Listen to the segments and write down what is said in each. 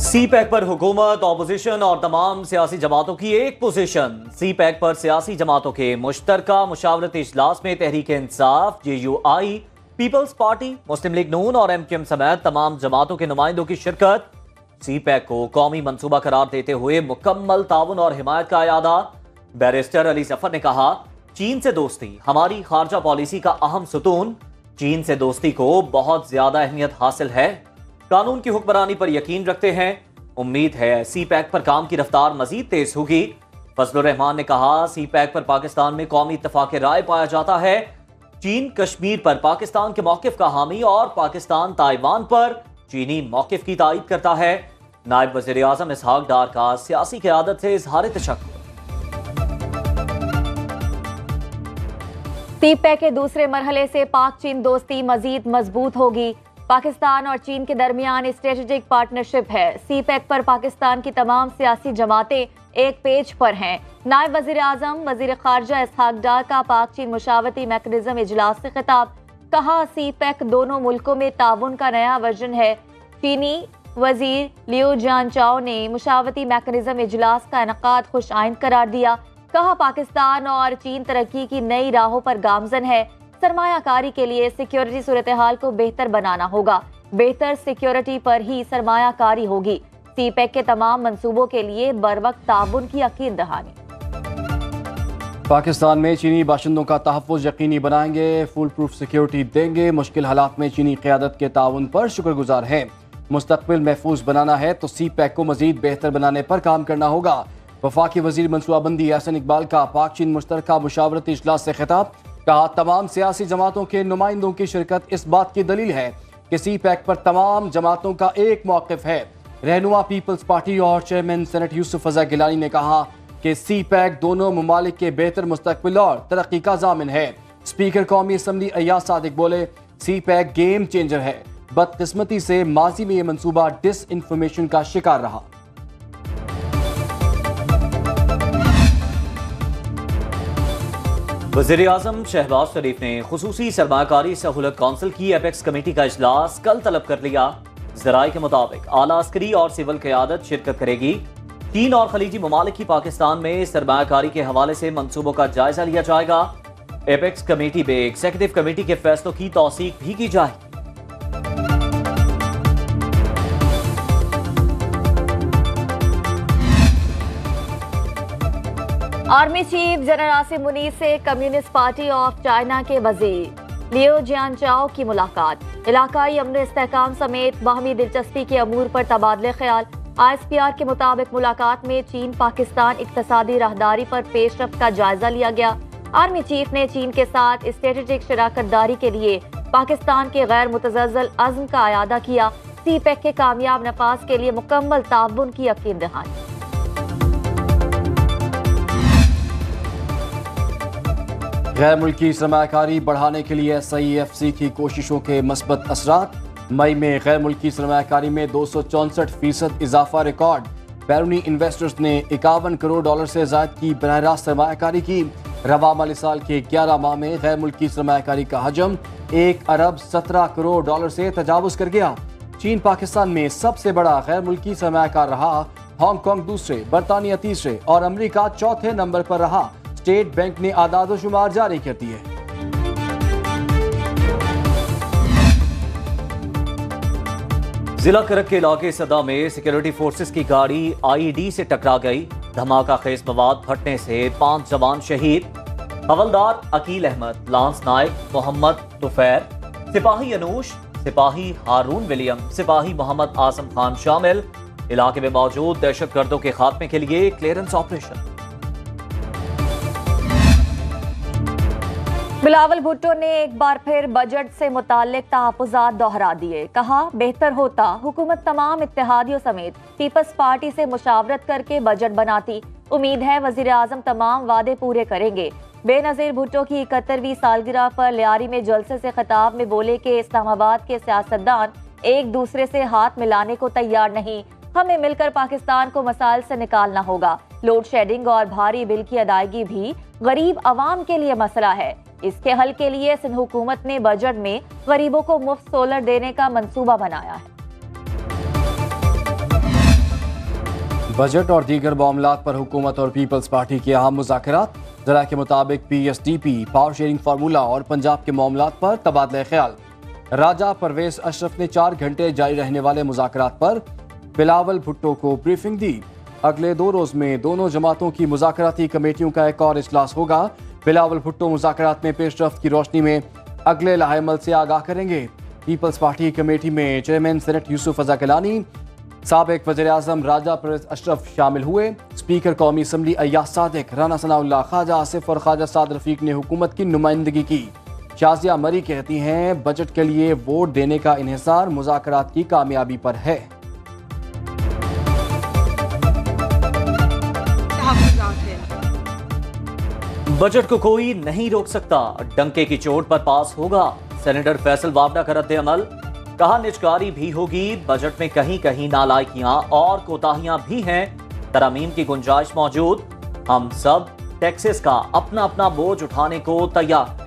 सी pack पर हुकूमत, opposition और तमाम सियासी जमातों की एक पोजीशन। सी पैक पर सियासी जमातों के मुश्तरका मुशावरती इजलास में Tehreek Insaf, JUI, peoples party, मुस्लिम लीग नून और MQM समेत तमाम जमातों के नुमाइंदों की शिरकत। सी पैक को कौमी मंसूबा करार देते हुए मुकम्मल ताउन और हिमायत का इरादा। बैरिस्टर अली जफर ने कहा, चीन से दोस्ती हमारी खारजा पॉलिसी का अहम सुतून। चीन से दोस्ती को बहुत ज्यादा अहमियत हासिल है। कानून की हुक्मरानी पर यकीन रखते हैं। उम्मीद है सी पैक पर काम की रफ्तार मजीद तेज होगी। फजलुर रहमान ने कहा, सी पैक पर पाकिस्तान में कौमी इत्तफाक राय पाया जाता है। चीन कश्मीर पर पाकिस्तान के मौकिफ का हामी और पाकिस्तान ताइवान पर चीनी मौकिफ की तायीद करता है। नायब वज़ीर आज़म इसहाक डार का सियासी क़यादत से इजहार तशक्कुर। सी पैक के दूसरे मरहले से पाक चीन दोस्ती मजीद मजबूत होगी। पाकिस्तान और चीन के दरमियान स्ट्रेटेजिक पार्टनरशिप है। सी पैक पर पाकिस्तान की तमाम सियासी जमातें एक पेज पर हैं। नायब वज़ीर आज़म वज़ीर ख़ारजा इसहाक डार का पाक चीन मुशावरती मैकेनिज्म इजलास से खिताब। कहा, सी पैक दोनों मुल्कों में ताउन का नया वर्जन है। चीनी वजीर लियो जियांचाओ ने मुशावरती मैकेनिज्म इजलास का इनकाद खुश आइंद करार दिया। कहा, पाकिस्तान और चीन तरक्की की नई राहों पर गामजन है। सरमायाकारी के लिए सिक्योरिटी सूरत हाल को बेहतर बनाना होगा। बेहतर सिक्योरिटी पर ही सरमायाकारी होगी। सी पैक के तमाम मंसूबों के लिए बरवक्त ताउन की यकीन दहानी। पाकिस्तान में चीनी बाशिंदों का तहफ़्फ़ुज़ यकीनी बनाएंगे, फुल प्रूफ सिक्योरिटी देंगे। मुश्किल हालात में चीनी क़यादत के ताउन पर शुक्रगुजार हैं। मुस्तक़बिल महफूज बनाना है तो सी पैक को मजीद बेहतर बनाने पर काम करना होगा। वफाकी वज़ीर मनसूबाबंदी एहसन इकबाल का पाक चीन मुश्तरका मुशावरती इजलास से खिताब। कहा, तमाम सियासी जमातों के नुमाइंदों की शिरकत इस बात की दलील है कि सी पैक पर तमाम जमातों का एक मौक़िफ़ है। रहनुमा पीपल्स पार्टी और चेयरमैन सेनेट यूसुफ रज़ा गिलानी ने कहा कि सी पैक दोनों ममालिक के बेहतर मुस्तक़बिल और तरक्की का ज़ामिन है। स्पीकर कौमी असम्बली अय्याज सादिक बोले, सी पैक गेम चेंजर है। बदकिस्मती से माजी में ये मंसूबा डिस इन्फॉर्मेशन का शिकार रहा। वज़ीर आज़म शहबाज शरीफ ने खुसूसी सरमायाकारी सहूलत काउंसिल की एपेक्स कमेटी का इजलास कल तलब कर लिया। ज़राए के मुताबिक आला अस्करी और सिविल क़यादत शिरकत करेगी। चीन और खलीजी ममालिक की पाकिस्तान में सरमायाकारी के हवाले से मंसूबों का जायजा लिया जाएगा। एपेक्स कमेटी में एग्जीक्यूटिव कमेटी के फैसलों की तौसीक भी की जाएगी। Army chief general Asim Munir से कम्युनिस्ट पार्टी ऑफ चाइना के वजीर लियो जियांचाओ की मुलाकात। इलाकाई अमन इस्तेहकाम समेत बाहमी दिलचस्पी के अमूर पर तबादले ख्याल। ISPR के मुताबिक मुलाकात में चीन पाकिस्तान इक्तसादी राहदारी पर पेशरफ्त का जायजा लिया गया। आर्मी चीफ ने चीन के साथ स्ट्रेटेजिक शराकतदारी के लिए पाकिस्तान के गैर मुतज़ल्ज़ल अज़्म का इयादा किया। सी पैक के कामयाब नफाज के लिए मुकम्मल ताउन की यकीन दहानी। गैर मुल्की सरमायाकारी बढ़ाने के लिए SIEFC की कोशिशों के मस्बत असरात। मई में गैर मुल्की सरमायाकारी में 264% इजाफा रिकॉर्ड। बैरूनी इन्वेस्टर्स ने $51 करोड़ से ज़ायद की बराह रास्त सरमायाकारी की। रवा माली साल के 11 माह में गैर मुल्की सरमायाकारी का हजम $1 अरब 17 करोड़ से तजावुज़ कर गया। चीन पाकिस्तान में सबसे बड़ा गैर मुल्की सरमायाकार रहा। हांगकॉन्ग दूसरे, बरतानिया तीसरे और अमरीका चौथे नंबर पर रहा। स्टेट बैंक ने आदाद व शुमार जारी कर दिए। जिला करक के इलाके सदा में सिक्योरिटी फोर्सेस की गाड़ी IED से टकरा गई। धमाका खेज मवाद फटने से 5 जवान शहीद। हवलदार अकील अहमद, लांस नायक मोहम्मद तुफैर, सिपाही अनूश, सिपाही हारून विलियम, सिपाही मोहम्मद आसम खान शामिल। इलाके में मौजूद दहशतगर्दों के खात्मे के लिए क्लियरेंस ऑपरेशन। बिलावल भुट्टो ने एक बार फिर बजट से मुताल्लिक तहफ़्फ़ुज़ात दोहरा दिए। कहा, बेहतर होता हुकूमत तमाम इत्तेहादियों समेत पीपल्स पार्टी से मुशावरत करके बजट बनाती। उम्मीद है वज़ीर आज़म तमाम वादे पूरे करेंगे। बेनज़ीर भुट्टो की 71वीं सालगिरह पर लियारी में जलसे से खिताब में बोले कि इस्लामाबाद के सियासतदान एक दूसरे से हाथ मिलाने को तैयार नहीं। हमें मिलकर पाकिस्तान को मसाइल से निकालना होगा। लोड शेडिंग और भारी बिल की अदायगी भी गरीब आवाम के लिए मसला है। इसके हल के लिए सिंध हुकूमत ने बजट में गरीबों को मुफ्त सोलर देने का मंसूबा बनाया है। बजट और दीगर मामलात पर हुकूमत और पीपल्स पार्टी के अहम मुज़ाकरात। ज़रा के मुताबिक PSDP, पावर शेयरिंग फार्मूला और पंजाब के मामलात पर तबादला ख्याल। राजा परवेज अशरफ ने 4 घंटे जारी रहने वाले मुज़ाकरात पर बिलावल भुट्टो को ब्रीफिंग दी। अगले 2 रोज में दोनों जमातों की मुज़ाकराती कमेटियों का एक और इजलास होगा। बिलावल भुट्टो मुज़ाकरात में पेशरफ्त की रोशनी में अगले लाहेमल से आगाह करेंगे। पीपल्स पार्टी कमेटी में चेयरमैन सेनेट यूसुफ रज़ा गिलानी, साबिक वज़ीर आज़म राजा परवेज अशरफ शामिल हुए। स्पीकर कौमी असम्बली अय्याज सादिक, राना सनाउल्लाह, ख्वाजा आसिफ और ख्वाजा साद रफीक ने हुकूमत की नुमाइंदगी की। शाजिया मरी कहती हैं बजट के लिए वोट देने का इन्हिसार मुज़ाकरात की कामयाबी पर है। बजट को कोई नहीं रोक सकता, डंके की चोट पर पास होगा। सेनेटर फैसल वावडा का रद्द अमल, कहा निजकारी भी होगी, बजट में कहीं कहीं नालायकियां और कोताहियां भी हैं, तरमीम की गुंजाइश मौजूद। हम सब टैक्सेस का अपना अपना बोझ उठाने को तैयार।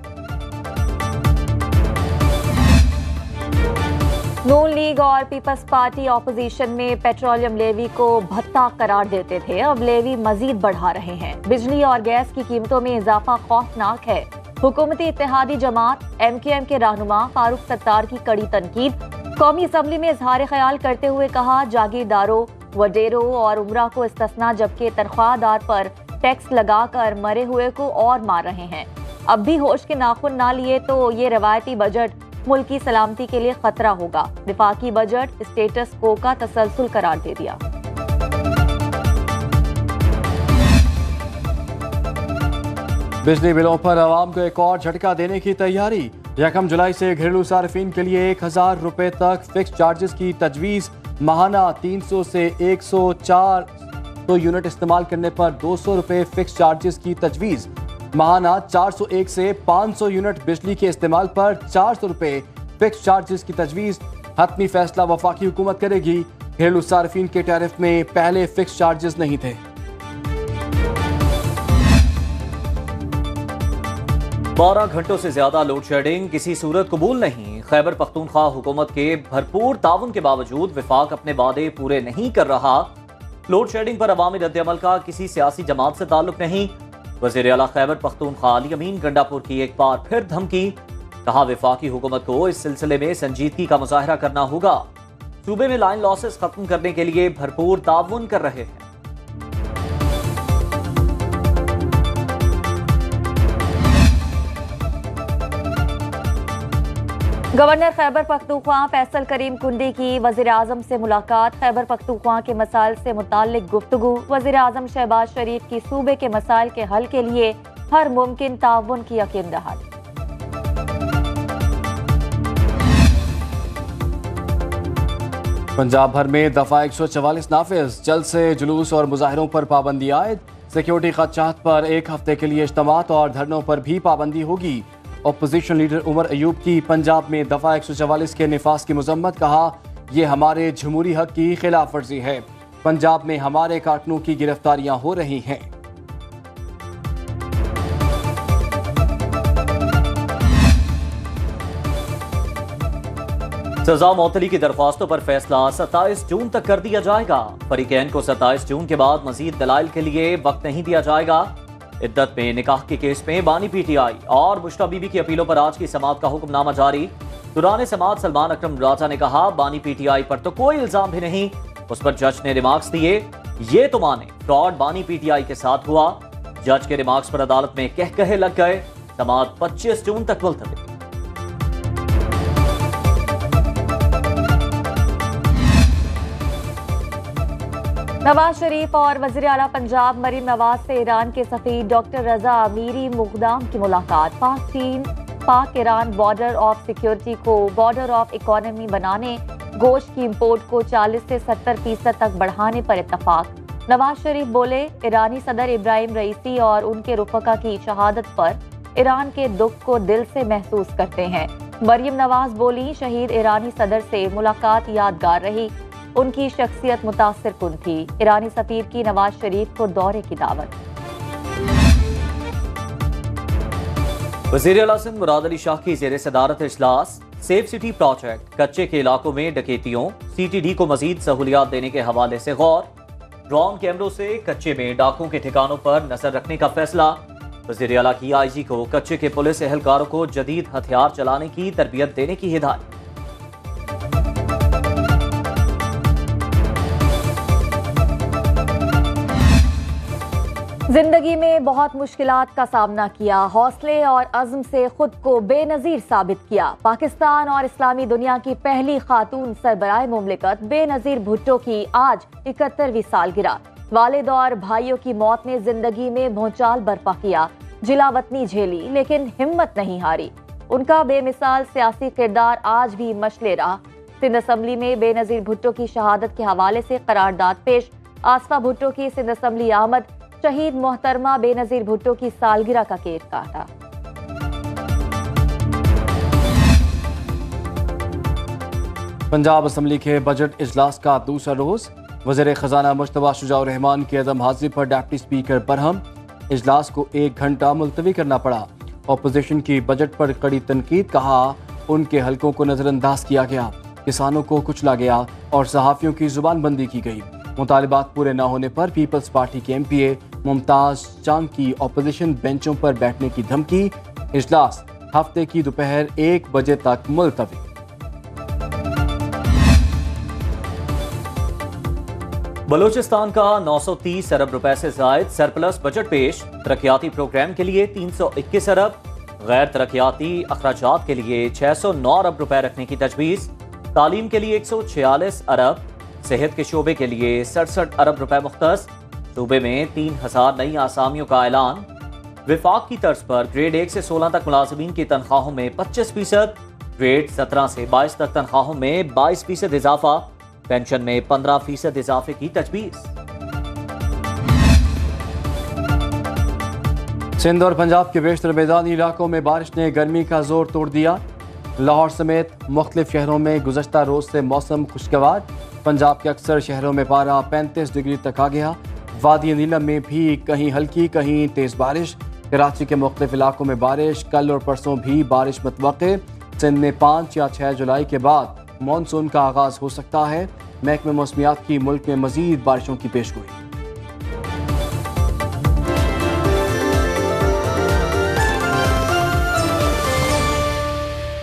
नून लीग और पीपल्स पार्टी ऑपोजिशन में पेट्रोलियम लेवी को भत्ता करार देते थे, अब लेवी मजीद बढ़ा रहे हैं। बिजली और गैस की कीमतों में इजाफा खौफनाक है। हुकूमती इत्तेहादी जमात MKM के रहनुमा फारूक सत्तार की कड़ी तनकीद। कौमी असम्बली में इजहार ख्याल करते हुए कहा जागीरदारों, वडेरों और उमरा को इस्तिस्ना, जबकि तनख्वाहदार पर टैक्स लगाकर मरे हुए को और मार रहे हैं। अब भी होश के नाखून ना लिए तो ये रवायती बजट मुल्क की सलामती के लिए खतरा होगा। विफाकी बजट स्टेटस को का तसलसल करार दे दिया। बिजली बिलों पर आवाम को एक और झटका देने की तैयारी। 1 जुलाई से घरेलू सार्फिन के लिए 1000 रुपए तक फिक्स चार्जेस की तजवीज़। माहाना 300 से 104 तो यूनिट इस्तेमाल करने पर 200 रुपए फिक्स चार्जेस की तजवीज़। माहाना 401 से 500 यूनिट बिजली के इस्तेमाल पर 400 रुपए फिक्स चार्जेस की तजवीज़। हतमी फैसला वफाकी हुकूमत करेगी। घरेलू सार्फिन के टैरिफ में पहले फिक्स चार्जेस नहीं थे। 12 घंटों से ज्यादा लोड शेडिंग किसी सूरत कबूल नहीं। खैबर पख्तूनख्वा हुकूमत के भरपूर ताउन के बावजूद विफाक अपने वादे पूरे नहीं कर रहा। लोड शेडिंग पर अवामी रद्द-ए-अमल का किसी सियासी जमात से ताल्लुक नहीं। वज़ीर आला खैबर पख्तूनख्वा अली अमीन गंडापुर की एक बार फिर धमकी, कहा विफाकी हुकूमत को इस सिलसिले में संजीदगी का मुजाहरा करना होगा। सूबे में लाइन लॉसेस खत्म करने के लिए भरपूर ताउन कर रहे हैं। गवर्नर खैबर पख्तूनख्वा फैसल करीम कुंडी की वज़ीर आज़म से मुलाकात। खैबर पख्तूनख्वा के मसाइल से मुताल्लिक गुफ्तगू। वज़ीर आज़म शहबाज शरीफ की सूबे के मसाइल के हल के लिए हर मुमकिन ताउन की यकीन दहानी। पंजाब भर में दफा 144 नाफिज, जल्द से जुलूस और मुजाहरों पर पाबंदी आयद। सिक्योरिटी खदशात पर 1 हफ्ते के लिए इज्तिमात और धरनों पर भी पाबंदी होगी। अपोजिशन लीडर उमर अयूब की पंजाब में दफा 144 के निफाज की मजम्मत, कहा यह हमारे जमहूरी हक की खिलाफ वर्जी है। पंजाब में हमारे कारकुनों की गिरफ्तारियां हो रही हैं। सजा मुअत्तली की दरख्वास्तों पर फैसला 27 जून तक कर दिया जाएगा। फरीकैन को 27 जून के बाद मजीद दलाइल के लिए वक्त नहीं दिया जाएगा। इद्दत में निकाह के केस में बानी PTI और बुश्रा बीबी की अपीलों पर आज की समाअत का हुक्मनामा जारी। दुराने समाअत सलमान अकरम राजा ने कहा बानी PTI पर तो कोई इल्जाम भी नहीं। उस पर जज ने रिमार्क्स दिए, ये तो माने फ्रॉड बानी PTI के साथ हुआ। जज के रिमार्क्स पर अदालत में कह कहे लग गए। समाअत 25 जून तक मुलतवी। नवाज शरीफ और वज़ीर आला पंजाब मरीम नवाज से ईरान के सफीर डॉक्टर रजा अमीरी मुकदाम की मुलाकात। पाक ईरान बॉर्डर ऑफ सिक्योरिटी को बॉर्डर ऑफ इकोनॉमी बनाने, गोश्त की इंपोर्ट को 40 से 70% तक बढ़ाने पर इत्तफाक। नवाज शरीफ बोले ईरानी सदर इब्राहिम रईसी और उनके रुफका की शहादत पर ईरान के दुख को दिल से महसूस करते हैं। मरीम नवाज बोली शहीद ईरानी सदर से मुलाकात यादगार रही, उनकी शख्सियत मुतासिर कुन थी। ईरानी सफीर की नवाज शरीफ को दौरे की दावत। वज़ीर आला सिंध मुराद अली शाह की ज़ेर सदारत इजलास। सेफ सिटी प्रोजेक्ट, कच्चे के इलाकों में डकैतियों, CTD को मजीद सहूलियात देने के हवाले से गौर। ड्रोन कैमरों से कच्चे में डाकुओं के ठिकानों पर नजर रखने का फैसला। वज़ीर आला की आईजी को कच्चे के पुलिस एहलकारों को जदीद हथियार चलाने की तरबियत देने की हिदायत। जिंदगी में बहुत मुश्किलात का सामना किया, हौसले और अज़्म से खुद को बेनज़ीर साबित किया। पाकिस्तान और इस्लामी दुनिया की पहली खातून सरबराह मुमलिकत बेनज़ीर भुट्टो की आज 71वीं सालगिरह। वालिद और भाइयों की मौत ने जिंदगी में भूचाल बर्पा किया, जिलावतनी झेली लेकिन हिम्मत नहीं हारी। उनका बेमिसाल सियासी किरदार आज भी मशले रहा। सिंध असम्बली में बेनज़ीर भुट्टो की शहादत के हवाले से करारदाद पेश। आसफा भुट्टो की सिंध असम्बली आमद, शहीद मोहतरमा बेनज़ीर भुट्टो की सालगिरह का केक काटा। पंजाब असम्बली के बजट इजलास का दूसरा रोज वज़ीर खजाना मुश्तबा शुजाउर रहमान की अदम हाजिरी पर डिप्टी स्पीकर बरहम। इजलास को 1 घंटा मुलतवी करना पड़ा। अपोजिशन की बजट पर कड़ी तनकीद, कहा उनके हलकों को नजरअंदाज किया गया, किसानों को कुचला गया और सहाफ़ियों की जुबान बंदी की गई। मुतालिबात पूरे न होने पर पीपल्स पार्टी के एमपीए मुमताज चांद की अपोजिशन बेंचों पर बैठने की धमकी। इजलास हफ्ते की दोपहर 1 बजे तक मुलतवी। बलूचिस्तान का 930 अरब रुपए से जायद सरप्लस बजट पेश। तरक्याती प्रोग्राम के लिए 321 अरब, गैर तरक्याती अखराजात के लिए 609 अरब रुपए रखने की तजवीज़। तालीम के लिए 146 अरब, सेहत के शोबे के लिए 67 अरब रुपए मुख्तस। सूबे में 3000 नई आसामियों का ऐलान। विफाक की तर्ज पर ग्रेड 1 से 16 तक मुलाजिमीन की तनख्वाहों में 25%, ग्रेड 17 से 22 तक तनख्वाहों में 22% इजाफा, पेंशन में 15% इजाफे की तजवीज़। सिंध और पंजाब के बेशतर मैदानी इलाकों में बारिश ने गर्मी का जोर तोड़ दिया। लाहौर समेत मुख्तलिफ शहरों में गुज़श्ता रोज से मौसम खुशगवार। पंजाब के अक्सर शहरों में पारा 35 डिग्री तक आ गया। वादी नीलम में भी कहीं हल्की कहीं तेज बारिश। कराची के मुख्तलिफ इलाकों में बारिश। कल और परसों भी बारिश मुतवक्के। सिंध में 5 या 6 जुलाई के बाद मानसून का आगाज हो सकता है। महकमे मौसमियात की मुल्क में मजीद बारिशों की पेशगोई।